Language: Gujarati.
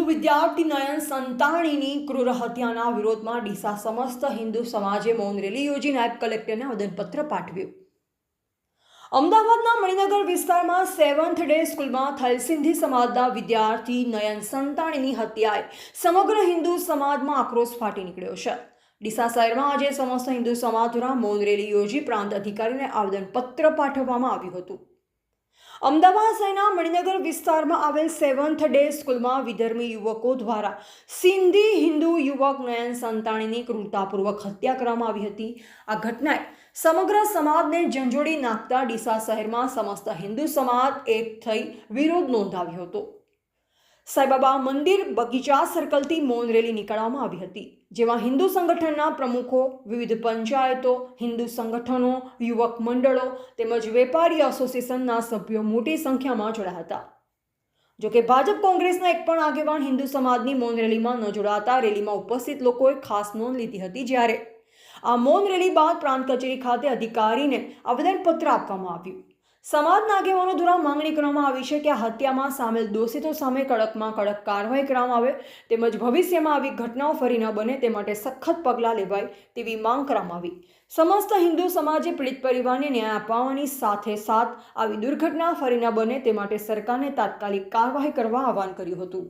વિદ્યાર્થી નયન સંતાણીની ક્રૂર હત્યાના વિરોધમાં ડીસા સમસ્ત હિન્દુ સમાજે મૌન રેલી યોજી નાયબ કલેક્ટરને આવેદનપત્ર પાઠવ્યું। અમદાવાદના મણિનગર વિસ્તારમાં 7th ડે સ્કૂલમાં થયેલ સિંધી સમાજના વિદ્યાર્થી નયન સંતાણીની હત્યાએ સમગ્ર હિન્દુ સમાજમાં આક્રોશ ફાટી નીકળ્યો છે। ડીસા શહેરમાં આજે સમસ્ત હિન્દુ સમાજ દ્વારા મૌન રેલી યોજી પ્રાંત અધિકારીને આવેદનપત્ર પાઠવવામાં આવ્યું હતું। અમદાવાદ શહેરના મણિનગર વિસ્તારમાં આવેલ 7th ડે સ્કૂલમાં વિધર્મી યુવકો દ્વારા સિંધી હિન્દુ યુવક નયન સંતાણીની ક્રૂરતાપૂર્વક હત્યા કરવામાં આવી હતી। આ ઘટનાએ સમગ્ર સમાજને ઝંઝોડી નાખતા ડીસા શહેરમાં સમસ્ત હિન્દુ સમાજ એક થઈ વિરોધ નોંધાવ્યો હતો। સાંઈબાબા મંદિર બગીચા સર્કલથી મૌન રેલી નીકળવામાં આવી હતી, જેમાં હિન્દુ સંગઠનના પ્રમુખો, વિવિધ પંચાયતો, હિન્દુ સંગઠનો, યુવક મંડળો તેમજ વેપારી એસોસિએશનના સભ્યો મોટી સંખ્યામાં જોડાયા હતા। જોકે ભાજપ કોંગ્રેસના એક પણ આગેવાન હિન્દુ સમાજની મૌન રેલીમાં ન જોડાતા રેલીમાં ઉપસ્થિત લોકોએ ખાસ નોંધ લીધી હતી। જ્યારે આ મૌન રેલી બાદ પ્રાંત કચેરી ખાતે અધિકારીને આવેદનપત્ર આપવામાં આવ્યું। સમાજના આગેવાનો દ્વારા માંગણી કરવામાં આવી છે કે આ હત્યામાં સામેલ દોષિતો સામે કડકમાં કડક કાર્યવાહી કરવામાં આવે તેમજ ભવિષ્યમાં આવી ઘટનાઓ ફરી ન બને તે માટે સખત પગલાં લેવાય તેવી માંગ કરવામાં આવી। સમસ્ત હિન્દુ સમાજે પીડિત પરિવારને ન્યાય અપાવવાની સાથે સાથ આવી દુર્ઘટના ફરી ન બને તે માટે સરકારને તાત્કાલિક કાર્યવાહી કરવા આહવાન કર્યું હતું।